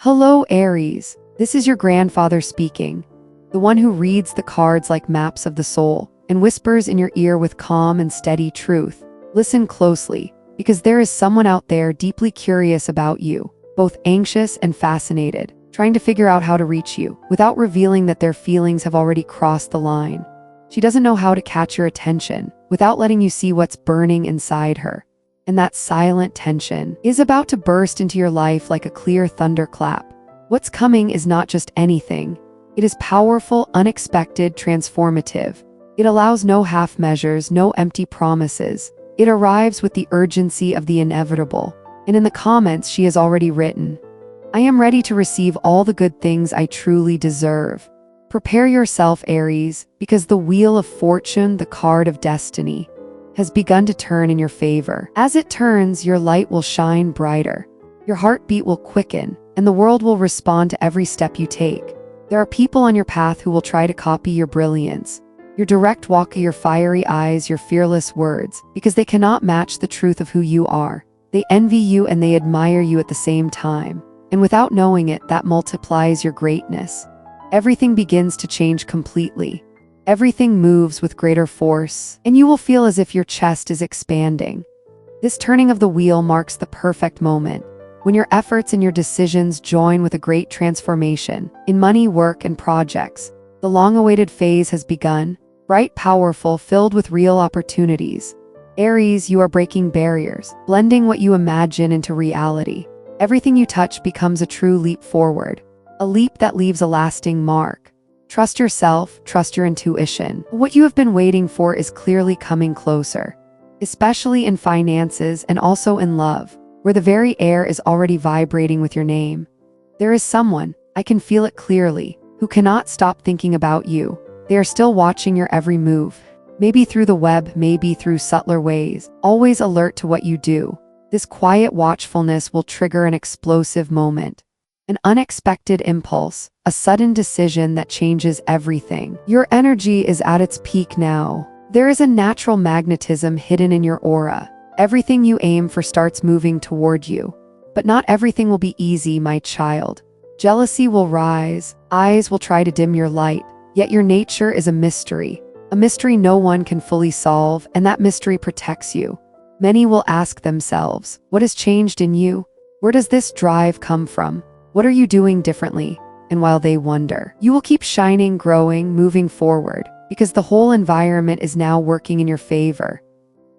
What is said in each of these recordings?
Hello, Aries. This is your grandfather speaking, the one who reads the cards like maps of the soul and whispers in your ear with calm and steady truth. Listen closely, because there is someone out there deeply curious about you, both anxious and fascinated, trying to figure out how to reach you without revealing that their feelings have already crossed the line. She doesn't know how to catch your attention without letting you see what's burning inside her. And that silent tension is about to burst into your life like a clear thunderclap. What's coming is not just anything. It is powerful, unexpected, transformative. It allows no half measures, no empty promises. It arrives with the urgency of the inevitable. And in the comments, she has already written, "I am ready to receive all the good things I truly deserve." Prepare yourself, Aries, because the wheel of fortune, the card of destiny, has begun to turn in your favor. As it turns, your light will shine brighter. Your heartbeat will quicken, and the world will respond to every step you take. There are people on your path who will try to copy your brilliance, your direct walk, your fiery eyes, your fearless words, because they cannot match the truth of who you are. They envy you and they admire you at the same time. And without knowing it, that multiplies your greatness. Everything begins to change completely. Everything moves with greater force, and you will feel as if your chest is expanding. This turning of the wheel marks the perfect moment, when your efforts and your decisions join with a great transformation in money, work, and projects. The long-awaited phase has begun, bright, powerful, filled with real opportunities. Aries, you are breaking barriers, blending what you imagine into reality. Everything you touch becomes a true leap forward, a leap that leaves a lasting mark. Trust yourself, trust your intuition. What you have been waiting for is clearly coming closer, especially in finances and also in love, where the very air is already vibrating with your name. There is someone, I can feel it clearly, who cannot stop thinking about you. They are still watching your every move, maybe through the web, maybe through subtler ways, always alert to what you do. This quiet watchfulness will trigger an explosive moment. An unexpected impulse, a sudden decision that changes everything. Your energy is at its peak now. There is a natural magnetism hidden in your aura. Everything you aim for starts moving toward you. But not everything will be easy, my child. Jealousy will rise, eyes will try to dim your light, yet your nature is a mystery no one can fully solve, and that mystery protects you. Many will ask themselves, what has changed in you? Where does this drive come from? What are you doing differently? And while they wonder, you will keep shining, growing, moving forward, because the whole environment is now working in your favor.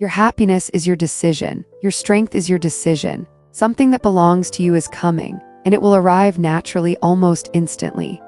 Your happiness is your decision. Your strength is your decision. Something that belongs to you is coming, and it will arrive naturally, almost instantly.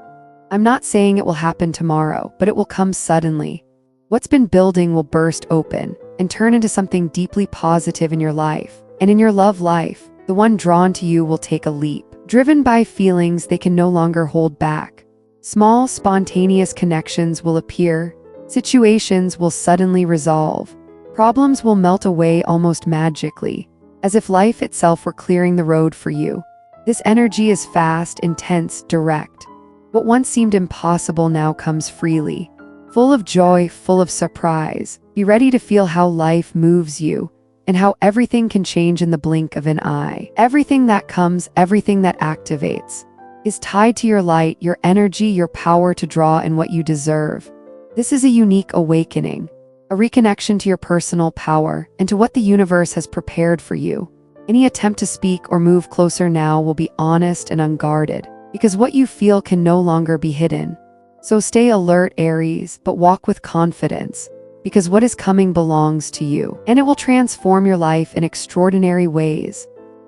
I'm not saying it will happen tomorrow, but it will come suddenly. What's been building will burst open and turn into something deeply positive in your life. And in your love life, the one drawn to you will take a leap. Driven by feelings they can no longer hold back. Small, spontaneous connections will appear. Situations will suddenly resolve. Problems will melt away almost magically, as if life itself were clearing the road for you. This energy is fast, intense, direct. What once seemed impossible now comes freely. Full of joy, full of surprise. Be ready to feel how life moves you, and how everything can change in the blink of an eye. Everything that comes, everything that activates, is tied to your light, your energy, your power to draw in what you deserve. This is a unique awakening, a reconnection to your personal power and to what the universe has prepared for you. Any attempt to speak or move closer now will be honest and unguarded, because what you feel can no longer be hidden. So stay alert, Aries, but walk with confidence, because what is coming belongs to you, and it will transform your life in extraordinary ways.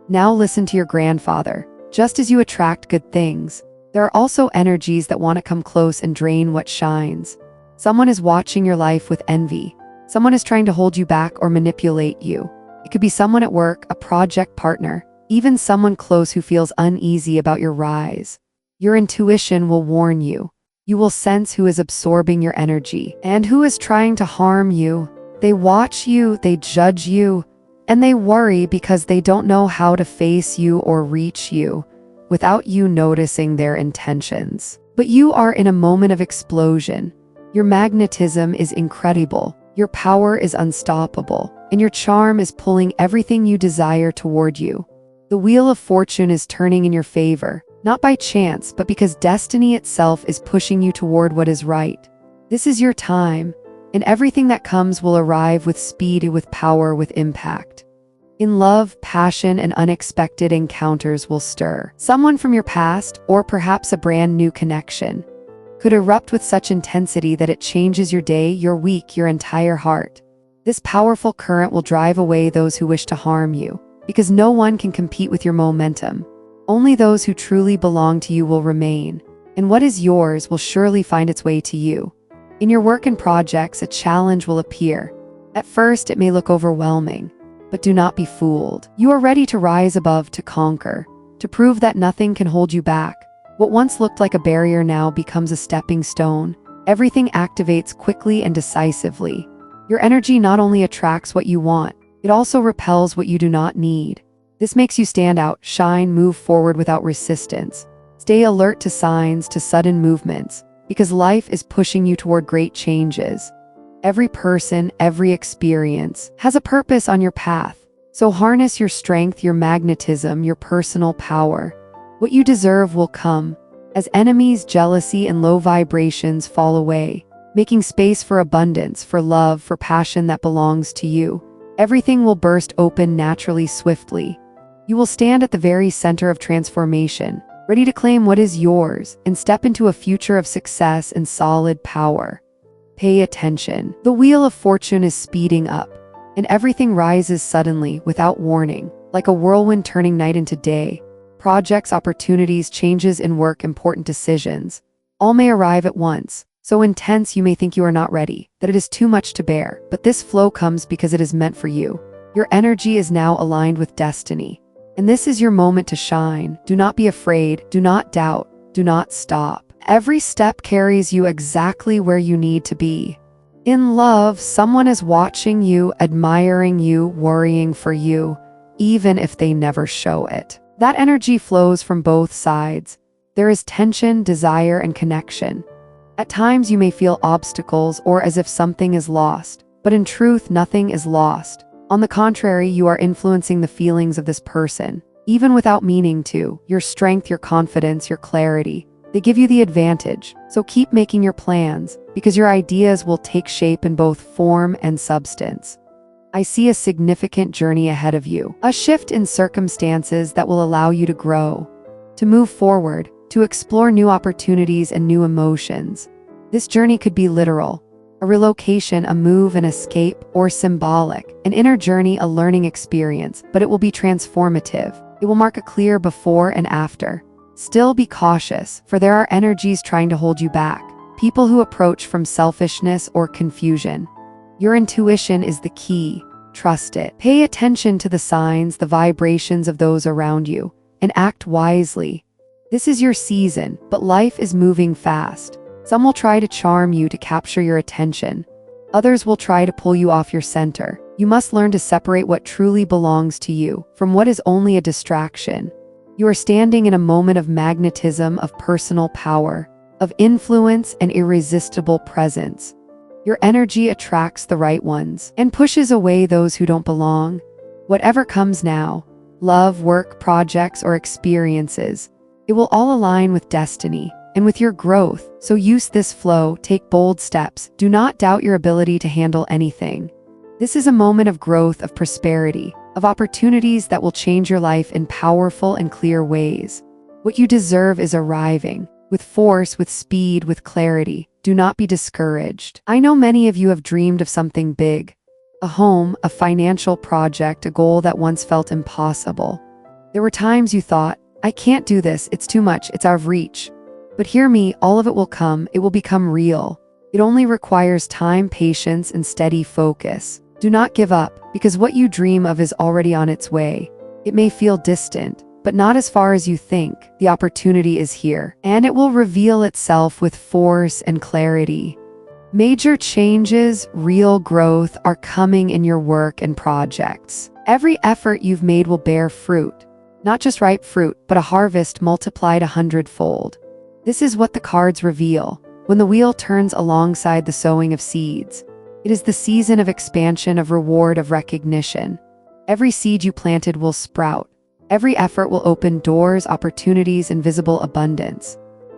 Now listen to your grandfather. Just as you attract good things, there are also energies that want to come close and drain what shines. Someone is watching your life with envy. Someone is trying to hold you back or manipulate you. It could be someone at work, a project partner, even someone close who feels uneasy about your rise. Your intuition will warn you. You will sense who is absorbing your energy and who is trying to harm you. They watch you, they judge you, and they worry because they don't know how to face you or reach you without you noticing their intentions. But you are in a moment of explosion. Your magnetism is incredible. Your power is unstoppable, and your charm is pulling everything you desire toward you. The wheel of fortune is turning in your favor, not by chance, but because destiny itself is pushing you toward what is right. This is your time, and everything that comes will arrive with speed, with power, with impact. In love, passion, and unexpected encounters will stir. Someone from your past, or perhaps a brand new connection, could erupt with such intensity that it changes your day, your week, your entire heart. This powerful current will drive away those who wish to harm you, because no one can compete with your momentum. Only those who truly belong to you will remain, and what is yours will surely find its way to you. In your work and projects, a challenge will appear. At first, it may look overwhelming, but do not be fooled. You are ready to rise above, to conquer, to prove that nothing can hold you back. What once looked like a barrier now becomes a stepping stone. Everything activates quickly and decisively. Your energy not only attracts what you want, it also repels what you do not need. This makes you stand out, shine, move forward without resistance. Stay alert to signs, to sudden movements, because life is pushing you toward great changes. Every person, every experience has a purpose on your path. So harness your strength, your magnetism, your personal power. What you deserve will come, as enemies, jealousy, and low vibrations fall away, making space for abundance, for love, for passion that belongs to you. Everything will burst open naturally, swiftly. You will stand at the very center of transformation, ready to claim what is yours and step into a future of success and solid power. Pay attention. The wheel of fortune is speeding up, and everything rises suddenly, without warning, like a whirlwind turning night into day. Projects, opportunities, changes in work, important decisions, all may arrive at once, so intense you may think you are not ready, that it is too much to bear, but this flow comes because it is meant for you. Your energy is now aligned with destiny, and this is your moment to shine. Do not be afraid, do not doubt, do not stop. Every step carries you exactly where you need to be. In love, someone is watching you, admiring you, worrying for you, even if they never show it. That energy flows from both sides. There is tension, desire, and connection. At times you may feel obstacles or as if something is lost, but in truth, nothing is lost. On the contrary, you are influencing the feelings of this person, even without meaning to. Your strength, your confidence, your clarity, they give you the advantage. So keep making your plans, because your ideas will take shape in both form and substance. I see a significant journey ahead of you, a shift in circumstances that will allow you to grow, to move forward, to explore new opportunities and new emotions. This journey could be literal, a relocation, a move, an escape, or symbolic, an inner journey, a learning experience, but it will be transformative. It will mark a clear before and after. Still be cautious, for there are energies trying to hold you back, people who approach from selfishness or confusion. Your intuition is the key. Trust it. Pay attention to the signs, the vibrations of those around you, and act wisely. This is your season, but life is moving fast. Some will try to charm you to capture your attention. Others will try to pull you off your center. You must learn to separate what truly belongs to you from what is only a distraction. You are standing in a moment of magnetism, of personal power, of influence and irresistible presence. Your energy attracts the right ones and pushes away those who don't belong. Whatever comes now, love, work, projects, or experiences, it will all align with destiny and with your growth. So use this flow, take bold steps. Do not doubt your ability to handle anything. This is a moment of growth, of prosperity, of opportunities that will change your life in powerful and clear ways. What you deserve is arriving, with force, with speed, with clarity. Do not be discouraged. I know many of you have dreamed of something big, a home, a financial project, a goal that once felt impossible. There were times you thought, I can't do this, it's too much, it's out of reach. But hear me, all of it will come, it will become real. It only requires time, patience, and steady focus. Do not give up, because what you dream of is already on its way. It may feel distant, but not as far as you think. The opportunity is here, and it will reveal itself with force and clarity. Major changes, real growth are coming in your work and projects. Every effort you've made will bear fruit. Not just ripe fruit, but a harvest multiplied 100-fold. This is what the cards reveal. When the wheel turns alongside the sowing of seeds, it is the season of expansion, of reward, of recognition. Every seed you planted will sprout. Every effort will open doors, opportunities, and visible abundance.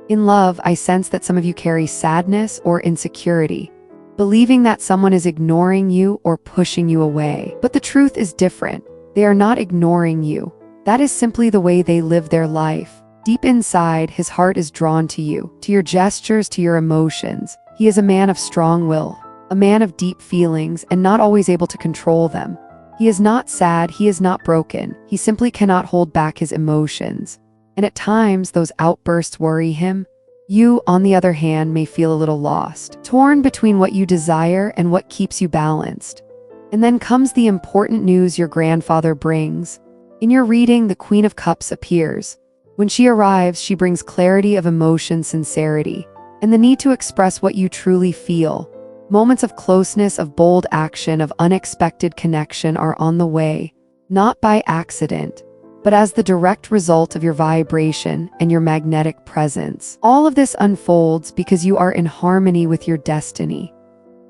In love, I sense that some of you carry sadness or insecurity, believing that someone is ignoring you or pushing you away. But the truth is different. They are not ignoring you. That is simply the way they live their life. Deep inside, his heart is drawn to you, to your gestures, to your emotions. He is a man of strong will, a man of deep feelings, and not always able to control them. He is not sad, he is not broken. He simply cannot hold back his emotions. And at times, those outbursts worry him. You, on the other hand, may feel a little lost, torn between what you desire and what keeps you balanced. And then comes the important news your grandfather brings. In your reading, the Queen of Cups appears. When she arrives, she brings clarity of emotion, sincerity, and the need to express what you truly feel. Moments of closeness, of bold action, of unexpected connection are on the way, not by accident, but as the direct result of your vibration and your magnetic presence. All of this unfolds because you are in harmony with your destiny.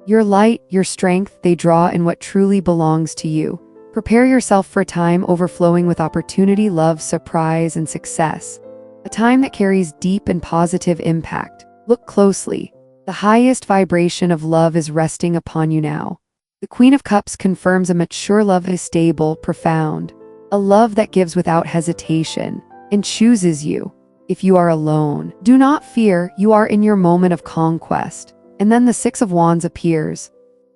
Your light, your strength, they draw in what truly belongs to you. Prepare yourself for a time overflowing with opportunity, love, surprise, and success. A time that carries deep and positive impact. Look closely. The highest vibration of love is resting upon you now. The Queen of Cups confirms a mature love is stable, profound. A love that gives without hesitation and chooses you. If you are alone, do not fear, you are in your moment of conquest. And then the Six of Wands appears.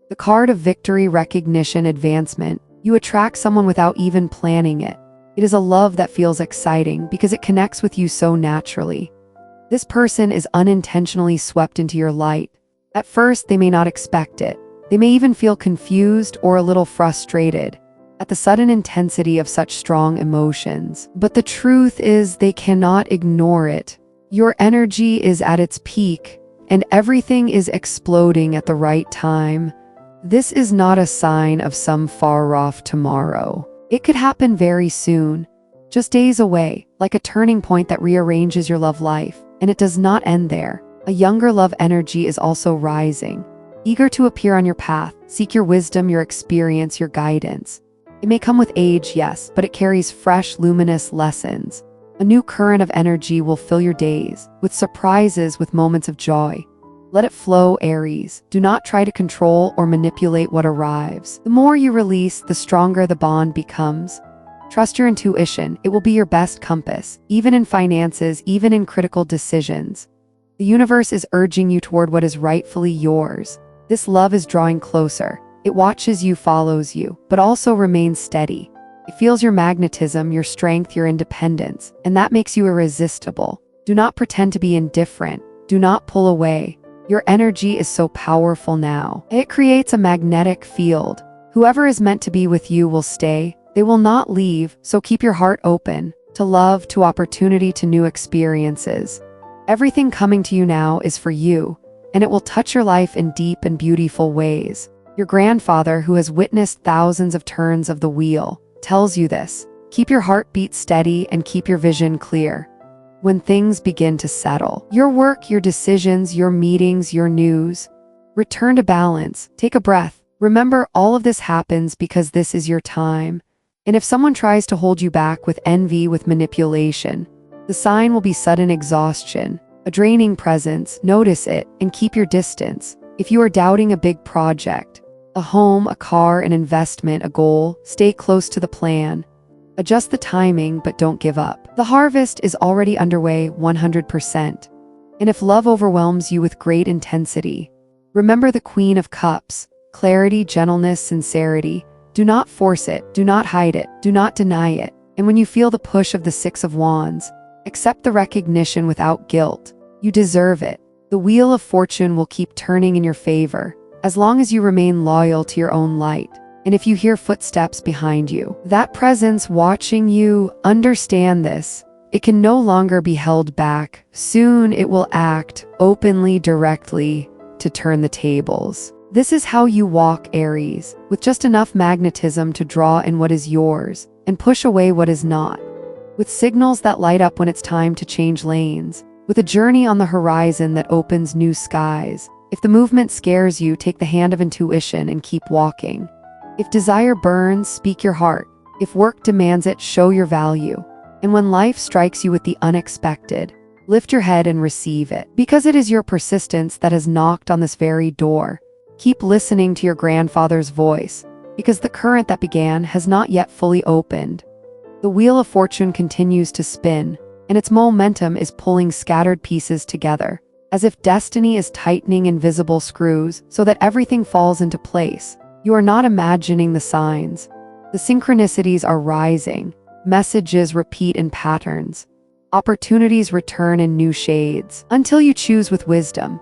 The card of victory, recognition, advancement. You attract someone without even planning it. It is a love that feels exciting because it connects with you so naturally. This person is unintentionally swept into your light. At first, they may not expect it. They may even feel confused or a little frustrated at the sudden intensity of such strong emotions. But the truth is, they cannot ignore it. Your energy is at its peak, and everything is exploding at the right time. This is not a sign of some far-off tomorrow. It could happen very soon, just days away, like a turning point that rearranges your love life. And it does not end there. A younger love energy is also rising, eager to appear on your path. Seek your wisdom, your experience, your guidance. It may come with age, yes, but it carries fresh, luminous lessons. A new current of energy will fill your days, with surprises, with moments of joy. Let it flow, Aries. Do not try to control or manipulate what arrives. The more you release, the stronger the bond becomes. Trust your intuition. It will be your best compass, even in finances, even in critical decisions. The universe is urging you toward what is rightfully yours. This love is drawing closer. It watches you, follows you, but also remains steady. It feels your magnetism, your strength, your independence, and that makes you irresistible. Do not pretend to be indifferent. Do not pull away. Your energy is so powerful now. It creates a magnetic field. Whoever is meant to be with you will stay. They will not leave, so keep your heart open to love, to opportunity, to new experiences. Everything coming to you now is for you, and it will touch your life in deep and beautiful ways. Your grandfather, who has witnessed thousands of turns of the wheel, tells you this. Keep your heartbeat steady and keep your vision clear. When things begin to settle, your work, your decisions, your meetings, your news, return to balance. Take a breath. Remember, all of this happens because this is your time. And if someone tries to hold you back with envy, with manipulation, the sign will be sudden exhaustion, a draining presence. Notice it and keep your distance. If you are doubting a big project, a home, a car, an investment, a goal, stay close to the plan. Adjust the timing, but don't give up. The harvest is already underway 100%. And if love overwhelms you with great intensity, remember the Queen of Cups, clarity, gentleness, sincerity. Do not force it, do not hide it, do not deny it. And when you feel the push of the Six of Wands, accept the recognition without guilt. You deserve it. The wheel of fortune will keep turning in your favor, as long as you remain loyal to your own light. And if you hear footsteps behind you, that presence watching you, understand this. It can no longer be held back. Soon it will act openly, directly, to turn the tables. This is how you walk, Aries, with just enough magnetism to draw in what is yours and push away what is not. With signals that light up when it's time to change lanes. With a journey on the horizon that opens new skies. If the movement scares you, take the hand of intuition and keep walking. If desire burns, speak your heart. If work demands it, show your value. And when life strikes you with the unexpected, lift your head and receive it. Because it is your persistence that has knocked on this very door. Keep listening to your grandfather's voice, because the current that began has not yet fully opened. The wheel of fortune continues to spin, and its momentum is pulling scattered pieces together, as if destiny is tightening invisible screws so that everything falls into place. You are not imagining the signs. The synchronicities are rising. Messages repeat in patterns. Opportunities return in new shades. Until you choose with wisdom.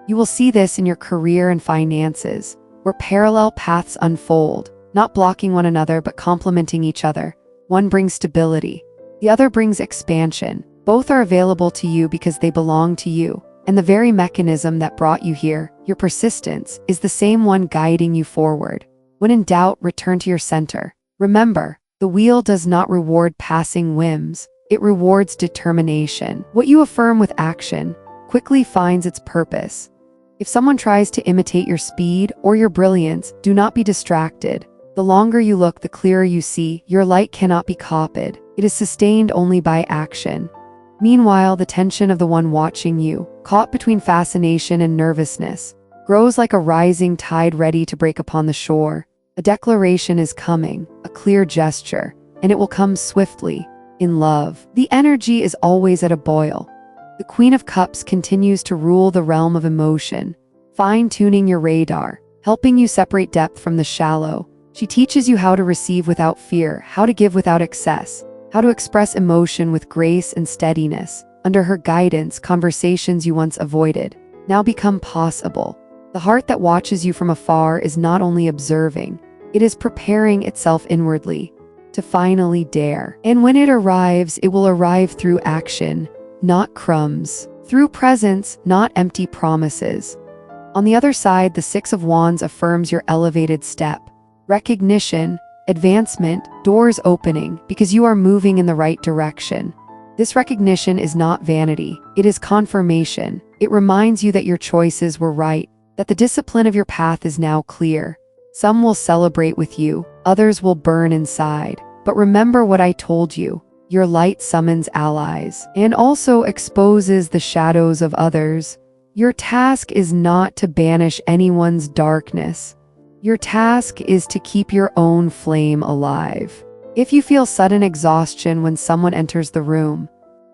You will see this in your career and finances, where parallel paths unfold, not blocking one another but complementing each other. One brings stability. The other brings expansion. Both are available to you because they belong to you. And the very mechanism that brought you here, your persistence, is the same one guiding you forward. When in doubt, return to your center. Remember, the wheel does not reward passing whims. It rewards determination. What you affirm with action quickly finds its purpose. If someone tries to imitate your speed or your brilliance, do not be distracted. The longer you look, the clearer you see. Your light cannot be copied. It is sustained only by action. Meanwhile, the tension of the one watching you, caught between fascination and nervousness, grows like a rising tide ready to break upon the shore. A declaration is coming, a clear gesture, and it will come swiftly. In love, the energy is always at a boil. The Queen of Cups continues to rule the realm of emotion, fine-tuning your radar, helping you separate depth from the shallow. She teaches you how to receive without fear, how to give without excess, how to express emotion with grace and steadiness. Under her guidance, conversations you once avoided now become possible. The heart that watches you from afar is not only observing, it is preparing itself inwardly to finally dare. And when it arrives, it will arrive through action, not crumbs, through presence, not empty promises. On the other side, the Six of Wands affirms your elevated step. Recognition, advancement, doors opening, because you are moving in the right direction. This recognition is not vanity, it is confirmation. It reminds you that your choices were right, that the discipline of your path is now clear. Some will celebrate with you, others will burn inside. But remember what I told you. Your light summons allies and also exposes the shadows of others. Your task is not to banish anyone's darkness. Your task is to keep your own flame alive. If you feel sudden exhaustion when someone enters the room,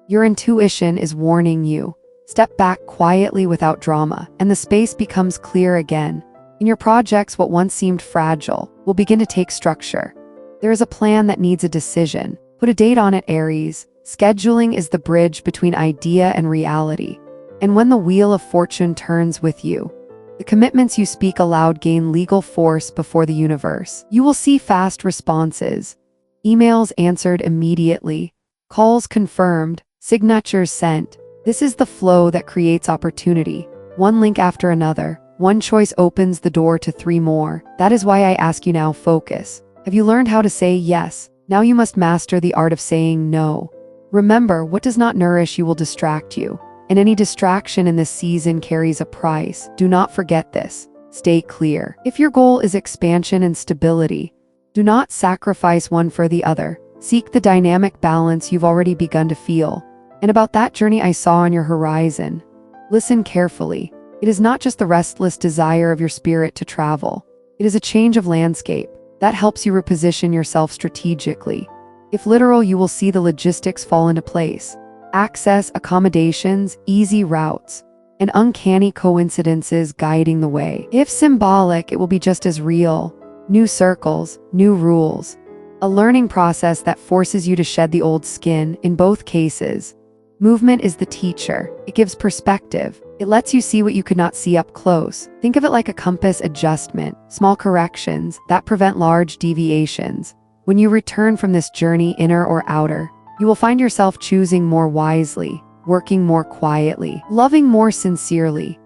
your intuition is warning you. Step back quietly without drama, and the space becomes clear again. In your projects, what once seemed fragile will begin to take structure. There is a plan that needs a decision. Put a date on it, Aries. Scheduling is the bridge between idea and reality. And when the wheel of fortune turns with you, the commitments you speak aloud gain legal force before the universe. You will see fast responses. Emails answered immediately. Calls confirmed. Signatures sent. This is the flow that creates opportunity. One link after another. One choice opens the door to 3 more. That is why I ask you now, focus. Have you learned how to say yes? Now you must master the art of saying no. Remember, what does not nourish you will distract you. And any distraction in this season carries a price. Do not forget this. Stay clear. If your goal is expansion and stability, do not sacrifice one for the other. Seek the dynamic balance you've already begun to feel. And about that journey I saw on your horizon, listen carefully. It is not just the restless desire of your spirit to travel. It is a change of landscape that helps you reposition yourself strategically. If literal, you will see the logistics fall into place. Access, accommodations, easy routes, and uncanny coincidences guiding the way. If symbolic, it will be just as real. New circles, new rules. A learning process that forces you to shed the old skin in both cases. Movement is the teacher. It gives perspective. It lets you see what you could not see up close. Think of it like a compass adjustment, small corrections that prevent large deviations. When you return from this journey, inner or outer, you will find yourself choosing more wisely, working more quietly, loving more sincerely.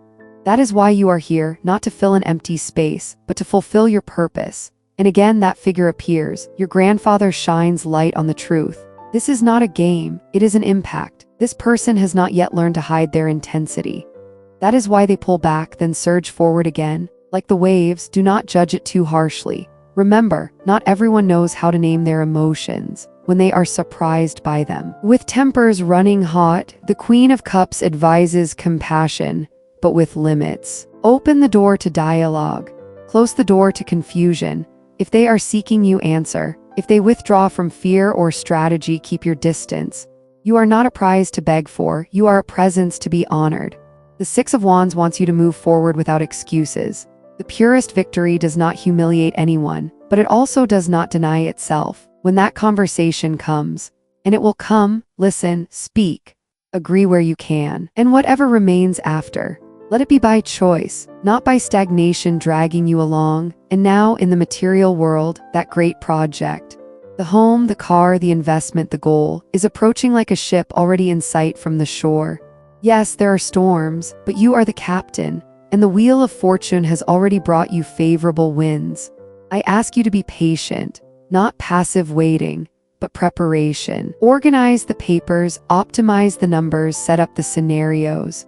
That is why you are here, not to fill an empty space, but to fulfill your purpose. And again, that figure appears. Your grandfather shines light on the truth. This is not a game, it is an impact. This person has not yet learned to hide their intensity. That is why they pull back, then surge forward again. Like the waves, do not judge it too harshly. Remember, not everyone knows how to name their emotions when they are surprised by them. With tempers running hot, the Queen of Cups advises compassion, but with limits. Open the door to dialogue. Close the door to confusion. If they are seeking you, answer. If they withdraw from fear or strategy, keep your distance. You are not a prize to beg for, you are a presence to be honored. The Six of Wands wants you to move forward without excuses. The purest victory does not humiliate anyone, but it also does not deny itself. When that conversation comes, and it will come, listen, speak, agree where you can, and whatever remains after, let it be by choice, not by stagnation dragging you along. And now, in the material world, that great project, the home, the car, the investment, the goal, is approaching like a ship already in sight from the shore. Yes, there are storms, but you are the captain, and the wheel of fortune has already brought you favorable winds. I ask you to be patient, not passive waiting, but preparation. Organize the papers, optimize the numbers, set up the scenarios.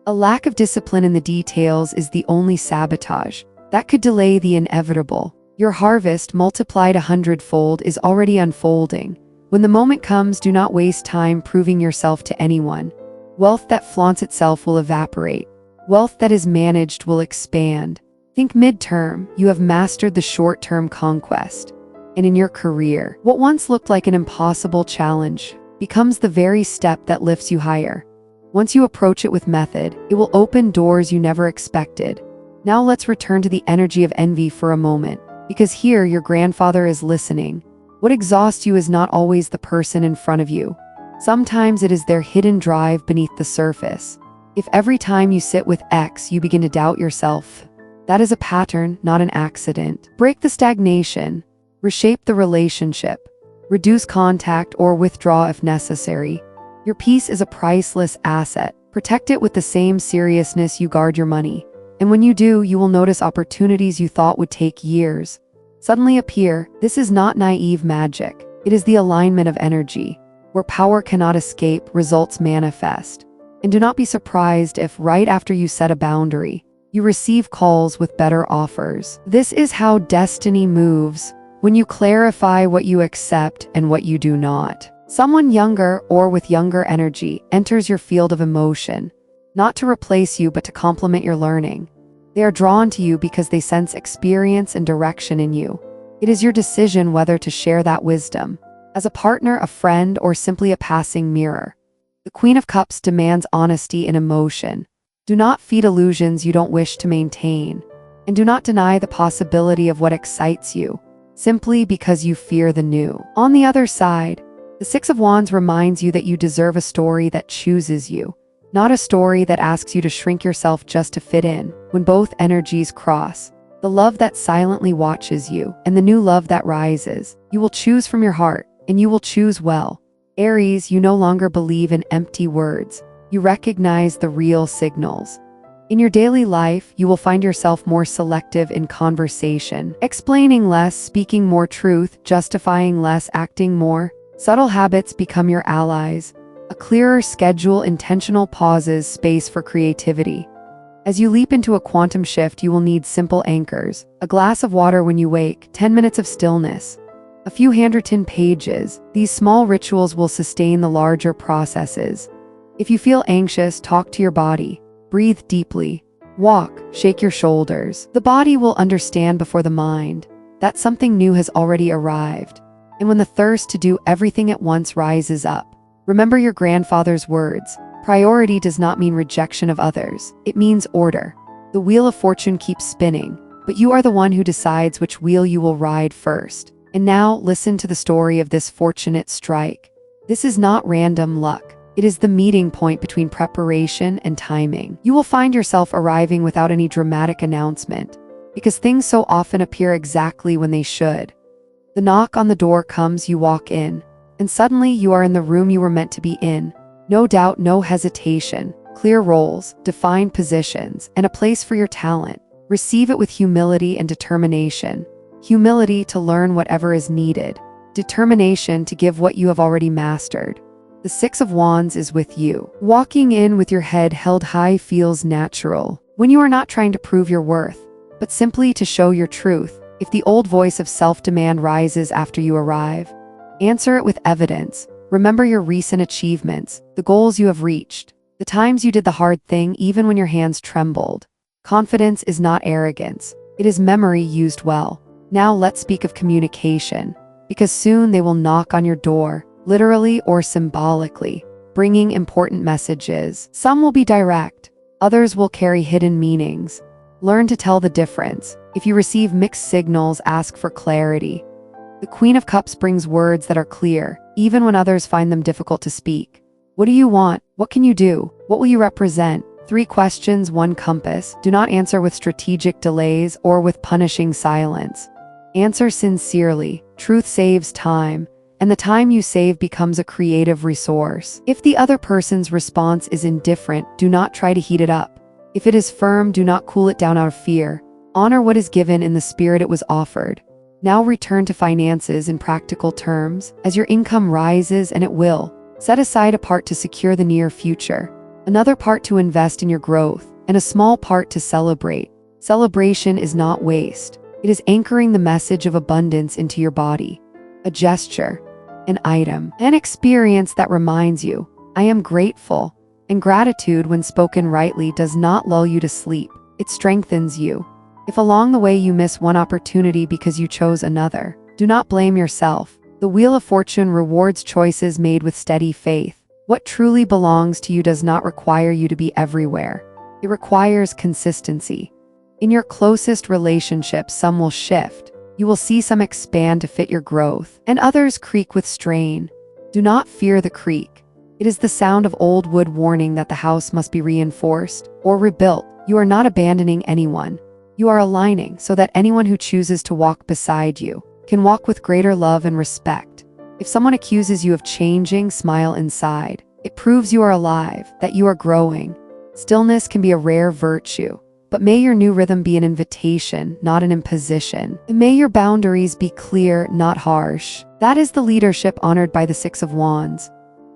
A lack of discipline in the details is the only sabotage that could delay the inevitable. Your harvest, multiplied 100-fold, is already unfolding. When the moment comes, do not waste time proving yourself to anyone. Wealth that flaunts itself will evaporate. Wealth that is managed will expand. Think midterm, you have mastered the short-term conquest. And in your career, what once looked like an impossible challenge becomes the very step that lifts you higher. Once you approach it with method, it will open doors you never expected. Now let's return to the energy of envy for a moment, because here your grandfather is listening. What exhausts you is not always the person in front of you. Sometimes it is their hidden drive beneath the surface. If every time you sit with X you begin to doubt yourself, that is a pattern, not an accident. Break the stagnation. Reshape the relationship. Reduce contact or withdraw if necessary. Your peace is a priceless asset. Protect it with the same seriousness you guard your money. And when you do, you will notice opportunities you thought would take years suddenly appear. This is not naive magic. It is the alignment of energy. Where power cannot escape, results manifest. And do not be surprised if, right after you set a boundary, you receive calls with better offers. This is how destiny moves. When you clarify what you accept and what you do not. Someone younger or with younger energy enters your field of emotion, not to replace you but to complement your learning. They are drawn to you because they sense experience and direction in you. It is your decision whether to share that wisdom as a partner, a friend, or simply a passing mirror. The Queen of Cups demands honesty in emotion. Do not feed illusions you don't wish to maintain, and do not deny the possibility of what excites you, simply because you fear the new. On the other side, the Six of Wands reminds you that you deserve a story that chooses you, not a story that asks you to shrink yourself just to fit in. When both energies cross, the love that silently watches you and the new love that rises, you will choose from your heart, and you will choose well. Aries, you no longer believe in empty words. You recognize the real signals. In your daily life, you will find yourself more selective in conversation, explaining less, speaking more truth, justifying less, acting more. Subtle habits become your allies. A clearer schedule, intentional pauses, space for creativity. As you leap into a quantum shift, you will need simple anchors. A glass of water when you wake, 10 minutes of stillness, a few handwritten pages. These small rituals will sustain the larger processes. If you feel anxious, talk to your body. Breathe deeply. Walk, shake your shoulders. The body will understand before the mind that something new has already arrived. And when the thirst to do everything at once rises up, remember your grandfather's words. Priority does not mean rejection of others. It means order. The wheel of fortune keeps spinning, but you are the one who decides which wheel you will ride first. And now, listen to the story of this fortunate strike. This is not random luck. It is the meeting point between preparation and timing. You will find yourself arriving without any dramatic announcement, because things so often appear exactly when they should. The knock on the door comes, you walk in, and suddenly you are in the room you were meant to be in. No doubt, no hesitation, clear roles, defined positions, and a place for your talent. Receive it with humility and determination. Humility to learn whatever is needed. Determination to give what you have already mastered. The Six of Wands is with you. Walking in with your head held high feels natural when you are not trying to prove your worth, but simply to show your truth. If the old voice of self-demand rises after you arrive, answer it with evidence. Remember your recent achievements, the goals you have reached, the times you did the hard thing even when your hands trembled. Confidence is not arrogance. It is memory used well. Now let's speak of communication, because soon they will knock on your door, literally or symbolically, bringing important messages. Some will be direct, others will carry hidden meanings. Learn to tell the difference. If you receive mixed signals, ask for clarity. The Queen of Cups brings words that are clear, even when others find them difficult to speak. What do you want? What can you do? What will you represent? 3 questions, 1 compass. Do not answer with strategic delays or with punishing silence. Answer sincerely. Truth saves time, and the time you save becomes a creative resource. If the other person's response is indifferent, do not try to heat it up. If it is firm, do not cool it down out of fear. Honor what is given in the spirit it was offered. Now return to finances in practical terms. As your income rises, and it will, set aside a part to secure the near future, another part to invest in your growth, and a small part to celebrate. Celebration is not waste. It is anchoring the message of abundance into your body. A gesture, an item, an experience that reminds you, I am grateful. And gratitude, when spoken rightly, does not lull you to sleep. It strengthens you. If along the way you miss one opportunity because you chose another, do not blame yourself. The Wheel of Fortune rewards choices made with steady faith. What truly belongs to you does not require you to be everywhere. It requires consistency. In your closest relationships, some will shift. You will see some expand to fit your growth, and others creak with strain. Do not fear the creak. It is the sound of old wood warning that the house must be reinforced or rebuilt. You are not abandoning anyone. You are aligning so that anyone who chooses to walk beside you can walk with greater love and respect. If someone accuses you of changing, smile inside. It proves you are alive, that you are growing. Stillness can be a rare virtue, but may your new rhythm be an invitation, not an imposition. And may your boundaries be clear, not harsh. That is the leadership honored by the 6 of Wands.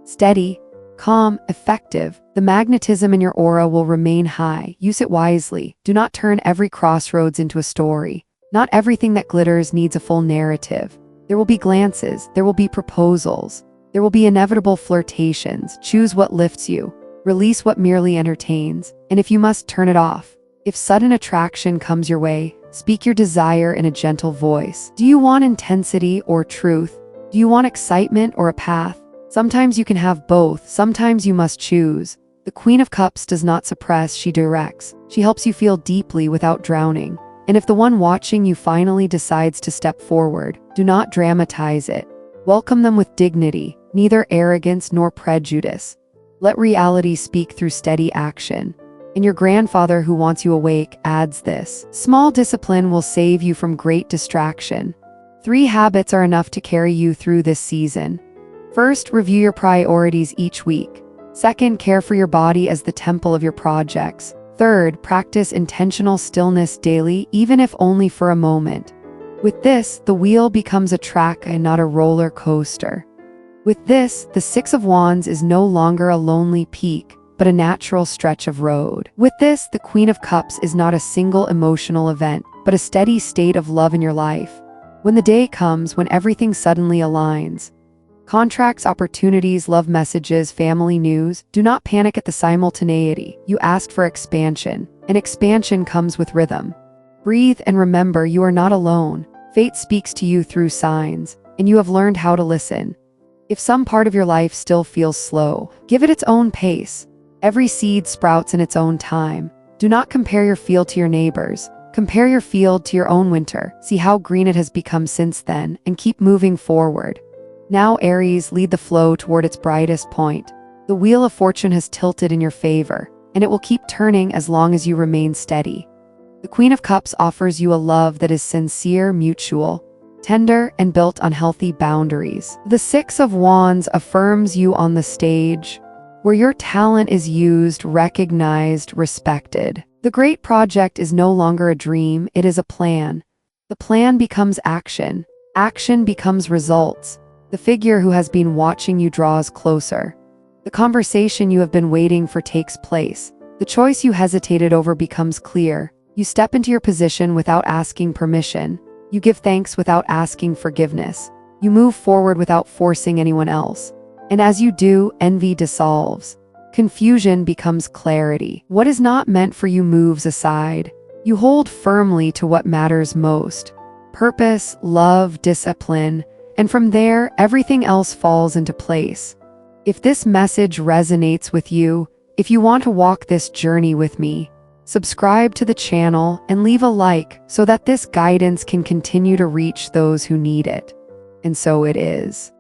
Steady, calm, effective. The magnetism in your aura will remain high. Use it wisely. Do not turn every crossroads into a story. Not everything that glitters needs a full narrative. There will be glances. There will be proposals. There will be inevitable flirtations. Choose what lifts you. Release what merely entertains. And if you must, turn it off. If sudden attraction comes your way, speak your desire in a gentle voice. Do you want intensity or truth? Do you want excitement or a path? Sometimes you can have both. Sometimes you must choose. The Queen of Cups does not suppress, she directs. She helps you feel deeply without drowning. And if the one watching you finally decides to step forward, do not dramatize it. Welcome them with dignity, neither arrogance nor prejudice. Let reality speak through steady action. And your grandfather, who wants you awake, adds this: small discipline will save you from great distraction. 3 habits are enough to carry you through this season. First, review your priorities each week. Second, care for your body as the temple of your projects. Third, practice intentional stillness daily, even if only for a moment. With this, the wheel becomes a track and not a roller coaster. With this, the 6 of Wands is no longer a lonely peak, but a natural stretch of road. With this, the Queen of Cups is not a single emotional event, but a steady state of love in your life. When the day comes when everything suddenly aligns, contracts, opportunities, love messages, family news, do not panic at the simultaneity. You asked for expansion, and expansion comes with rhythm. Breathe and remember, you are not alone. Fate speaks to you through signs, and you have learned how to listen. If some part of your life still feels slow, give it its own pace. Every seed sprouts in its own time. Do not compare your field to your neighbor's. Compare your field to your own winter. See how green it has become since then, and keep moving forward. Now, Aries, lead the flow toward its brightest point. The Wheel of Fortune has tilted in your favor, and it will keep turning as long as you remain steady. The Queen of Cups offers you a love that is sincere, mutual, tender, and built on healthy boundaries. The 6 of Wands affirms you on the stage, where your talent is used, recognized, respected. The great project is no longer a dream, it is a plan. The plan becomes action. Action becomes results. The figure who has been watching you draws closer. The conversation you have been waiting for takes place. The choice you hesitated over becomes clear. You step into your position without asking permission. You give thanks without asking forgiveness. You move forward without forcing anyone else. And as you do, envy dissolves. Confusion becomes clarity. What is not meant for you moves aside. You hold firmly to what matters most: purpose, love, discipline, and from there, everything else falls into place. If this message resonates with you, if you want to walk this journey with me, subscribe to the channel and leave a like so that this guidance can continue to reach those who need it. And so it is.